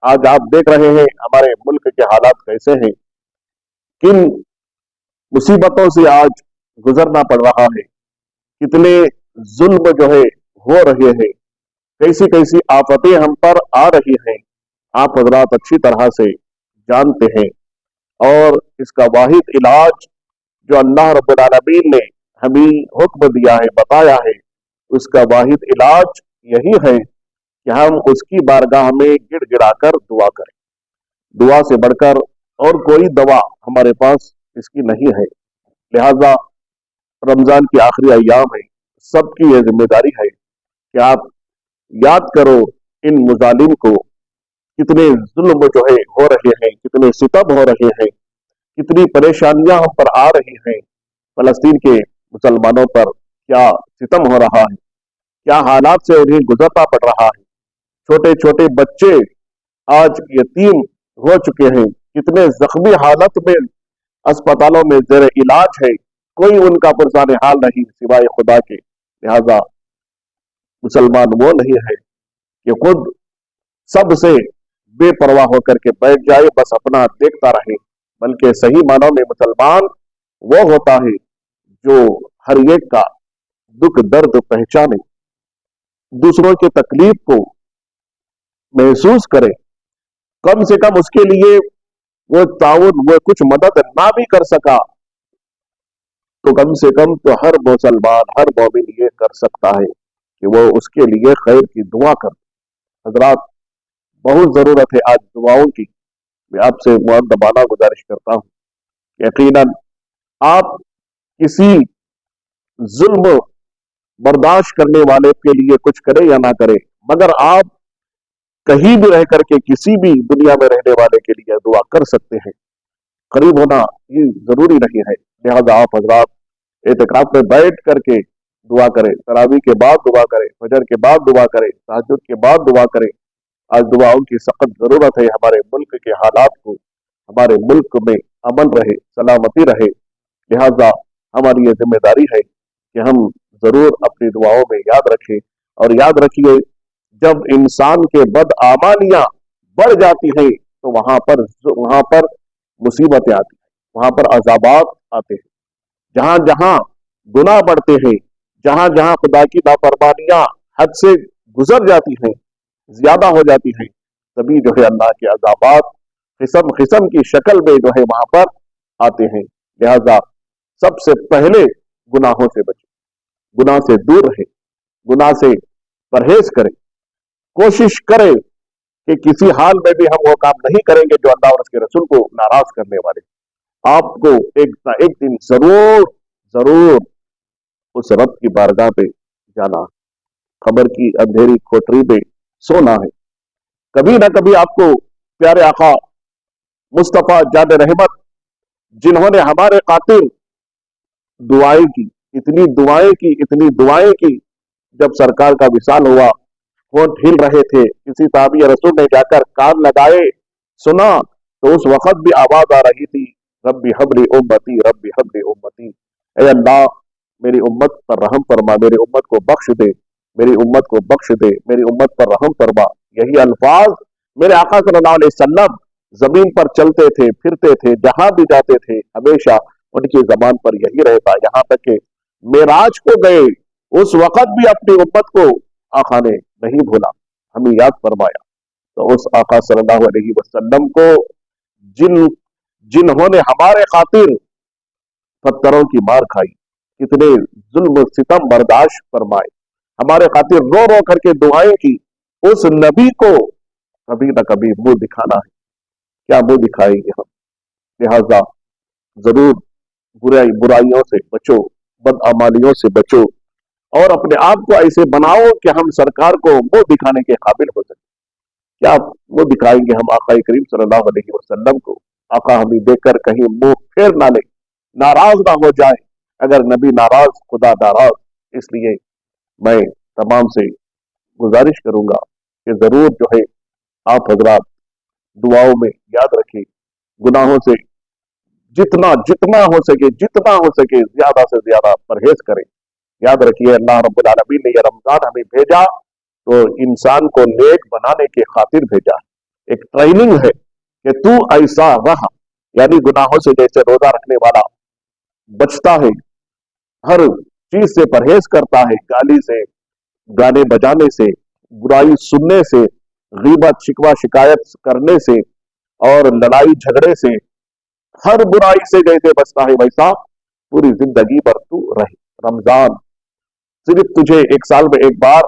आज आप देख रहे हैं हमारे मुल्क के हालात कैसे हैं, किन मुसीबतों से आज गुजरना पड़ रहा है, कितने जुल्म जो है हो रहे हैं, कैसी कैसी आफतें हम पर आ रही हैं, आप हजरात अच्छी तरह से जानते हैं। और इसका वाहिद इलाज जो अल्लाह रब्बुल आलमीन ने हमें हुक्म दिया है, बताया है, उसका वाहिद इलाज यही है कि हम उसकी बारगाह में गिड़गिड़ाकर दुआ करें। दुआ से बढ़कर और कोई दवा हमारे पास इसकी नहीं है। लिहाजा रमजान की आखिरी अय्याम है, सबकी यह जिम्मेदारी है कि आप याद करो इन मुजालिम को, कितने जुल्म जो है हो रहे हैं, कितने सितम हो रहे हैं, कितनी परेशानियां हम पर आ रही हैं। फलस्तीन के मुसलमानों पर क्या सितम हो रहा है, क्या हालात से उन्हें गुजरना पड़ रहा है। छोटे छोटे बच्चे आज यतीम हो चुके हैं, कितने जख्मी हालत में अस्पतालों में जेर इलाज है, कोई उनका पुरसान हाल नहीं सिवाय खुदा के। लिहाजा मुसलमान वो नहीं है कि खुद सबसे बेपरवाह होकर के बैठ जाए, बस अपना देखता रहे, बल्कि सही मानों में मुसलमान वो होता है जो हर एक का दुख दर्द पहचाने, दूसरों की तकलीफ को महसूस करे, कम से कम उसके लिए वो ताउन, वो कुछ मदद ना भी कर सका तो कम से कम तो हर मुसलमान, हर मोमिन ये कर सकता है कि वो उसके लिए खैर की दुआ कर। हजरात, बहुत जरूरत है आज दुआओं की। मैं आपसे मुअद्दबाना गुजारिश करता हूँ, यकीनन आप किसी जुल्म बर्दाश्त करने वाले के लिए कुछ करे या ना करे, मगर आप कहीं भी रह करके किसी भी दुनिया में रहने वाले के लिए दुआ कर सकते हैं। करीब होना ये जरूरी नहीं है। लिहाजा आप हजरात एतकाफ में बैठ करके दुआ करें, तरावी के बाद दुआ करें, फजर के बाद दुआ करें, तहज्जुद के बाद दुआ करें। आज दुआओं की सख्त जरूरत है। हमारे मुल्क के हालात को, हमारे मुल्क में अमन रहे, सलामती रहे। लिहाजा हमारी ये जिम्मेदारी है कि हम जरूर अपनी दुआओं में याद रखें। और याद रखिए, जब इंसान के बदआमालियां बढ़ जाती हैं तो वहां पर मुसीबतें आती हैं, वहां पर अजाबात आते हैं। जहां जहां गुनाह बढ़ते हैं, जहां जहां खुदा की नाफरमानियां हद से गुजर जाती हैं, ज्यादा हो जाती हैं, तभी जो है अल्लाह के अजाबात किस्म किस्म की शक्ल में जो है वहां पर आते हैं। लिहाजा सबसे पहले गुनाहों से बचें, गुनाह से दूर रहे, गुनाह से परहेज करें, कोशिश करें कि किसी हाल में भी हम वो काम नहीं करेंगे जो अल्लाह और उसके रसूल को नाराज करने वाले। आपको एक ना एक दिन जरूर जरूर उस रब की बारगाह पे जाना, खबर की अंधेरी कोठरी में सोना है। कभी ना कभी आपको प्यारे आका मुस्तफा जान रहमत, जिन्होंने हमारे खातिर दुआएं की, इतनी दुआएं की, इतनी दुआएं की, जब सरकार का विसाल हुआ होंठ हिल रहे थे, किसी साहबी रसूल ने जाकर कान लगाए, सुना तो उस वक्त भी आवाज आ रही थी, रब्बी हबली उम्मती, रब्बी हबली उम्मती। ऐ अल्लाह, मेरी उम्मत पर रहम फरमा, मेरी उम्मत को बख्श दे, मेरी उम्मत को बख्श दे, मेरी उम्मत पर रहम फरमा। यही अल्फाज मेरे आका सल्लल्लाहु अलैहि वसल्लम जमीन पर चलते थे, फिरते थे, जहां भी जाते थे, हमेशा उनकी जबान पर यही रहता। यहाँ तक कि मेराज को गए उस वक्त भी अपनी उम्मत को आका ने नहीं भूला, हमें याद फरमाया। तो उस आका सल्लल्लाहु अलैहि वसल्लम को जिन्होंने हमारे खातिर पत्थरों की मार खाई, कितने जुल्म सितम बर्दाश्त फरमाए, हमारे खातिर रो रो करके दुआएं की, उस नबी को कभी ना कभी मुंह दिखाना है। क्या मुंह दिखाएंगे हम? लिहाजा जरूर बुराइयों से बचो, बदअमालियों से बचो, और अपने आप को ऐसे बनाओ कि हम सरकार को मुंह दिखाने के काबिल हो सके। क्या मुंह दिखाएंगे हम आका करीम सल्लल्लाहु अलैहि वसल्लम को? आका हमें देखकर कहीं मुंह फेर ना ले, नाराज ना हो जाए। अगर नबी नाराज, खुदा नाराज। इसलिए मैं तमाम से गुजारिश करूंगा कि जरूर जो है आप हजरात दुआओं में याद रखें, गुनाहों से जितना जितना हो सके ज्यादा से ज्यादा परहेज करें। याद रखिए, अल्लाह रब्बुल आलमीन ने यह रमजान हमें भेजा तो इंसान को नेक बनाने के खातिर भेजा। एक ट्रेनिंग है कि तू ऐसा रह, यानी गुनाहों से जैसे रोजा रखने वाला बचता है, हर चीज से परहेज करता है, गाली से, गाने बजाने से, बुराई सुनने से, गीबत शिकवा शिकायत करने से और लड़ाई झगड़े से, हर बुराई से जैसे बचता है वैसा पूरी जिंदगी भर तू रहे। रमजान सिर्फ तुझे एक साल में एक बार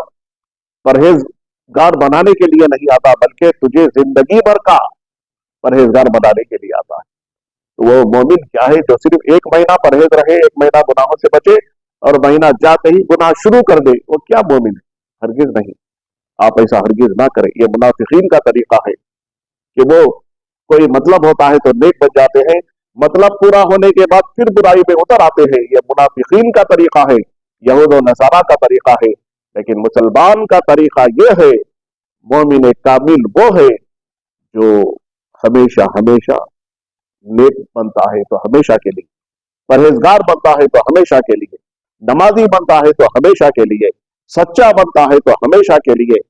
परहेजगार बनाने के लिए नहीं आता, बल्कि तुझे जिंदगी भर का परहेजगार बनाने के लिए आता है। तो वो मोमिन क्या है जो सिर्फ एक महीना परहेज रहे, एक महीना गुनाहों से बचे और महीना जाते ही गुनाह शुरू कर दे, वो क्या मोमिन है? हरगिज नहीं। आप ऐसा हरगिज ना करें। ये मुनाफिकीन का तरीका है कि वो कोई मतलब होता है तो नेक बन जाते हैं, मतलब पूरा होने के बाद फिर बुराई में उतर आते हैं। ये मुनाफिकीन का तरीका है, यहूद और नसारा का तरीका है। लेकिन मुसलमान का तरीका ये है, मोमिन कामिल वो है जो हमेशा हमेशा नेक बनता है तो हमेशा के लिए, परहेजगार बनता है तो हमेशा के लिए, नमाजी बनता है तो हमेशा के लिए, सच्चा बनता है तो हमेशा के लिए।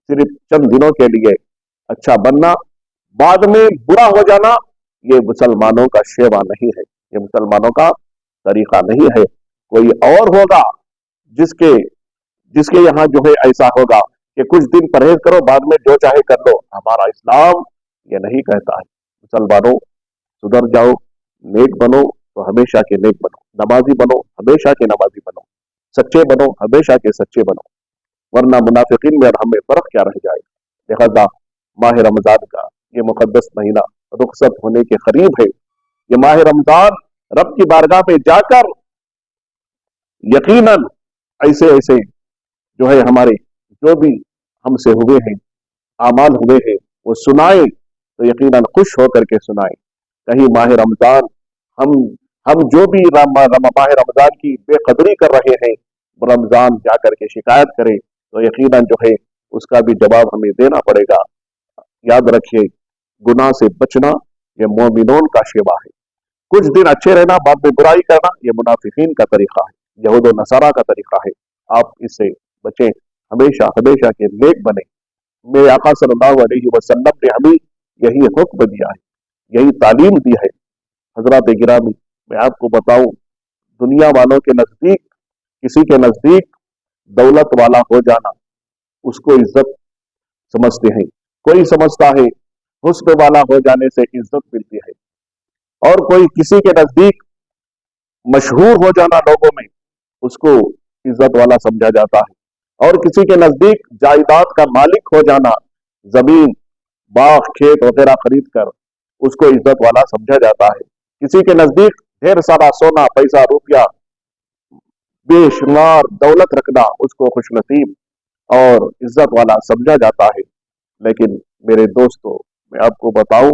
सिर्फ चंद दिनों के लिए अच्छा बनना, बाद में बुरा हो जाना, ये मुसलमानों का शेवा नहीं है, ये मुसलमानों का तरीका नहीं है। कोई और होगा जिसके जिसके यहाँ जो है ऐसा होगा कि कुछ दिन परहेज करो, बाद में जो चाहे कर लो। हमारा इस्लाम ये नहीं कहता है। मुसलमानों सुधर जाओ, नेक बनो तो हमेशा के नेक बनो, नमाजी बनो हमेशा के नमाजी बनो, सच्चे बनो हमेशा के सच्चे बनो, वरना मुनाफिकीन में और हमें फर्क क्या रह जाए। लिहाजा माह रमजान का ये मुकद्दस महीना रुखसत होने के करीब है। ये माह रमजान रब की बारगाह में जाकर यकीनन ऐसे ऐसे जो है हमारे जो भी हमसे हुए हैं आमाल हुए हैं वो सुनाए, तो यकीनन खुश होकर के सुनाए। कहीं माह रमजान हम हम जो भी माह रमजान की बेकदरी कर रहे हैं, रमजान जाकर के शिकायत करें, तो यकीनन जो है उसका भी जवाब हमें देना पड़ेगा। याद रखिए, गुनाह से बचना ये मोमिनों का शेवा है। कुछ दिन अच्छे रहना, बाद में बुराई करना, ये मुनाफिकीन का तरीका है, यहूद और नसारा का तरीका है। आप इससे बचें, हमेशा हमेशा के नेक बने। मेरे आका सल्लल्लाहु अलैहि वसल्लम ने हमें यही हुक्म दिया है, यही तालीम दी है। हजरत गिरामी, मैं आपको बताऊं, दुनिया वालों के नजदीक, किसी के नजदीक दौलत वाला हो जाना उसको इज्जत समझते हैं। कोई समझता है हुस्न वाला हो जाने से इज्जत मिलती है, और कोई किसी के नजदीक मशहूर हो जाना लोगों में उसको इज्जत वाला समझा जाता है, और किसी के नजदीक जायदाद का मालिक हो जाना, जमीन बाग खेत वगैरह खरीद कर, उसको इज्जत वाला समझा जाता है। किसी के नजदीक ढेर सारा सोना पैसा रुपया बेशुमार दौलत रखना उसको खुशनसीब और इज्जत वाला समझा जाता है। लेकिन मेरे दोस्तों, मैं आपको बताऊं,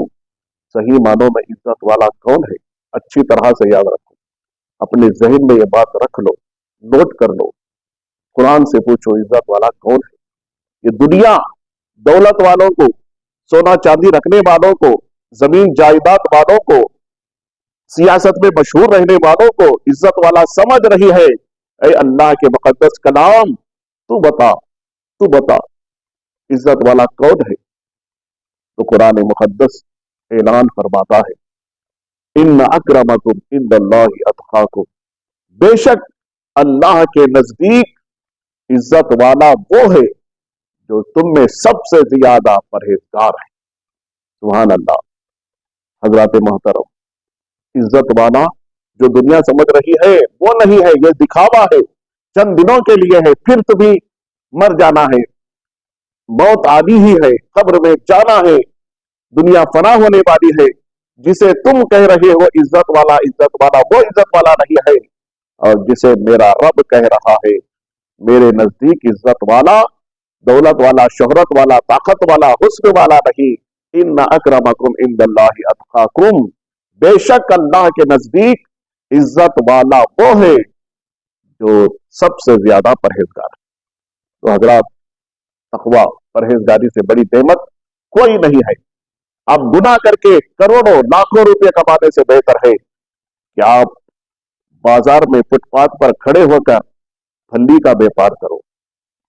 सही मानों में इज्जत वाला कौन है? अच्छी तरह से याद रखो, अपने जहन में ये बात रख लो, नोट कर लो। कुरान से पूछो इज्जत वाला कौन है। ये दुनिया दौलत वालों को, सोना चांदी रखने वालों को, जमीन जायदाद वालों को, सियासत में मशहूर रहने वालों को इज्जत वाला समझ रही है। ऐ अल्लाह के मुकद्दस कलाम, तू बता, तू बता, इज्जत वाला कौन है? तो कुरान मुकद्दस ऐलान फरमाता है, इन्न अक्रमकुम इंदल्लाहि अतकाकुम, बेशक अल्लाह के नजदीक इज्जत वाला वो है जो तुम में सबसे ज्यादा परहेजगार है। सुभान अल्लाह। हजरत मोहतरम, इज्जत वाला जो दुनिया समझ रही है वो नहीं है, ये दिखावा है, चंद दिनों के लिए है, फिर तुम्हें मर जाना है, मौत आनी ही है, कब्र में जाना है, दुनिया फना होने वाली है। जिसे तुम कह रहे हो इज्जत वाला वो इज्जत वाला नहीं है, और जिसे मेरा रब कह रहा है मेरे नजदीक इज्जत वाला, दौलत वाला, शोहरत वाला, ताकत वाला, हुस्न वाला नहीं। इन्न अक्रमकुम इंदल्लाहि अतकाकुम, बेशक अल्लाह के नजदीक इज्जत वाला वो है जो सबसे ज्यादा परहेजगार है। तो हजरात, तकवा परहेजगारी से बड़ी नेमत कोई नहीं है। आप गुनाह करके करोड़ों लाखों रुपए कमाने से बेहतर है कि आप बाजार में फुटपाथ पर खड़े होकर फल्ली का व्यापार करो,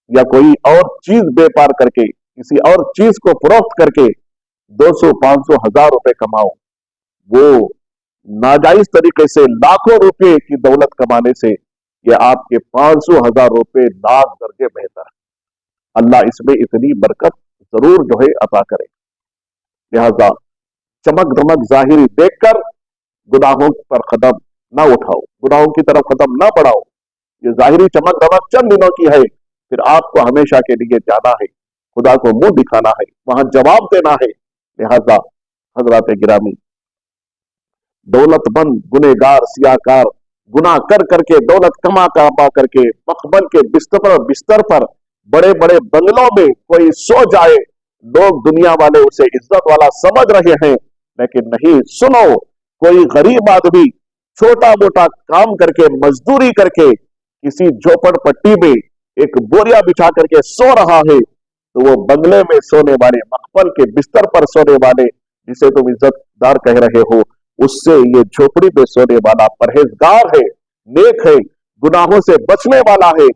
या कोई और चीज व्यापार करके, किसी और चीज को फरोख्त करके 200, 500, 1000 रुपए कमाओ, वो नाजायज तरीके से लाखों रुपए की दौलत कमाने से ये आपके 500, 1000 रुपए लाख दर्जे बेहतर है। अल्लाह इसमें इतनी बरकत जरूर जो है अता करे। लिहाजा चमक धमक जाहिरी देखकर गुनाहों पर कदम ना उठाओ, गुनाहों की तरफ कदम ना बढ़ाओ। ये जाहिरी चमक धमक चंद दिनों की है, फिर आपको हमेशा के लिए जाना है, खुदा को मुंह दिखाना है, वहां जवाब देना है। लिहाजा हजरात गिरामी, दौलतमंद गुनेगार सियाकार गुनाह कर करके दौलत कमा कमा करके मखमल के बिस्तर पर बड़े बड़े बंगलों में कोई सो जाए, लोग दुनिया वाले उसे इज्जत वाला समझ रहे हैं, लेकिन नहीं, सुनो, कोई गरीब आदमी छोटा मोटा काम करके मजदूरी करके किसी झोपड़पट्टी में एक बोरिया बिछा करके सो रहा है, तो वो बंगले में सोने वाले, मखमल के बिस्तर पर सोने वाले, जिसे तुम इज्जतदार कह रहे हो, उससे ये झोपड़ी में सोने वाला परहेजगार है, नेक है, गुनाहों से बचने वाला है,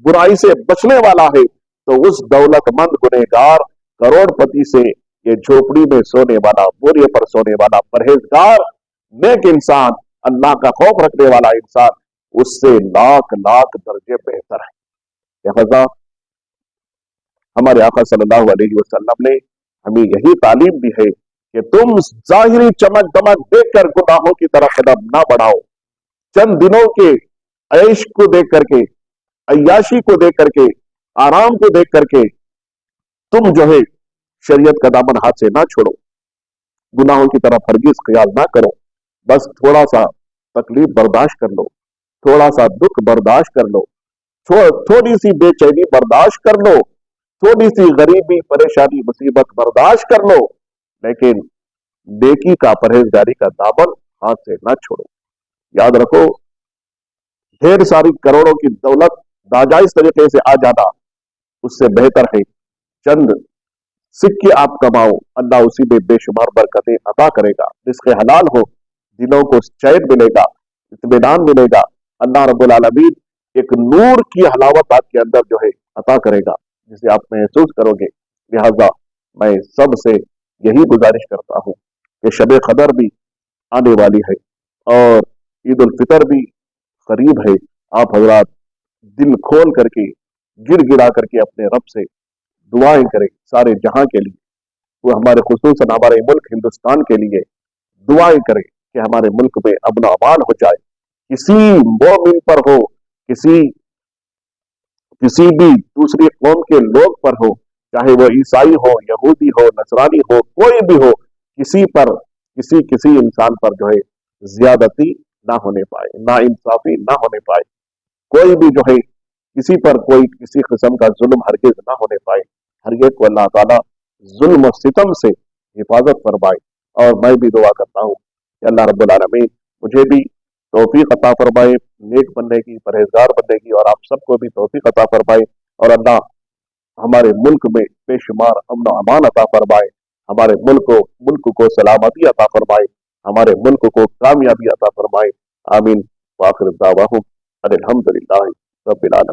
बुराई से बचने वाला है। तो उस दौलतमंद गुनहगार करोड़पति से ये झोपड़ी में सोने वाला, बोरिये पर सोने वाला परहेजगार नेक इंसान, अल्लाह का खौफ रखने वाला इंसान, उससे लाख लाख दर्जे बेहतर है। लिहाजा हमारे आका सल्लल्लाहु अलैहि वसल्लम ने हमें यही तालीम दी है कि तुम जाहिरी चमक दमक देखकर गुनाहों की तरफ कदम ना बढ़ाओ। चंद दिनों के ऐश को देख करके, अय्याशी को देख करके, आराम को देख करके तुम जो है शरीयत का दामन हाथ से ना छोड़ो, गुनाहों की तरफ हरगिज ख्याल ना करो। बस थोड़ा सा तकलीफ बर्दाश्त कर लो, थोड़ा सा दुख बर्दाश्त कर लो, थोड़ी सी बेचैनी बर्दाश्त कर लो, थोड़ी सी गरीबी परेशानी मुसीबत बर्दाश्त कर लो, लेकिन नेकी का, परहेजगारी का दामन हाथ से ना छोड़ो। याद रखो, ढेर सारी करोड़ों की दौलत नाजायज तरीके से आ जाना, उससे बेहतर है चंद सिक्के आप कमाओ, अल्लाह उसी में बेशुमार बरकतें अता करेगा, रिज़्क़ हलाल हो, दिलों को चैन मिलेगा, इत्मीनान मिलेगा, अल्लाह रब्बुल आलमीन एक नूर की हलावत आपके अंदर जो है अता करेगा, जिसे आप महसूस करोगे। लिहाजा मैं सबसे यही गुजारिश करता हूं कि शब कदर भी आने वाली है और ईद उल फितर भी करीब है। आप हजरात दिल खोल करके, गिड़गिड़ा करके अपने रब से दुआएं करें सारे जहां के लिए, वो हमारे खुसूसन हमारे मुल्क हिंदुस्तान के लिए दुआएं करें कि हमारे मुल्क में अमन अमान हो जाए। किसी मोमिन पर हो, किसी भी दूसरी कौम के लोग पर हो, चाहे वो ईसाई हो, यहूदी हो, नसरानी हो, कोई भी हो, किसी पर, किसी इंसान पर जो है ज्यादती ना होने पाए, ना इंसाफी ना होने पाए, कोई भी जो है किसी पर कोई किसी किस्म का जुल्म हरगिज ना होने पाए। हर एक को अल्लाह ताला जुल्म और सितम से हिफाजत फरमाए। और मैं भी दुआ करता हूँ कि अल्लाह रब्बुल आलमीन मुझे भी तौफीक अता फरमाए नेक बनने की, परहेजगार बनने की, और आप सबको भी तौफीक अता फरमाए। और अल्लाह हमारे मुल्क में बेशुमार अमन अमान अता फरमाए, हमारे मुल्क को सलामती अता फरमाए, हमारे मुल्क को कामयाबी अता फरमाए। आमीन। वाखिर दावाहुम अनिल हम्दुलिल्लाहि रब्बिल आलमीन।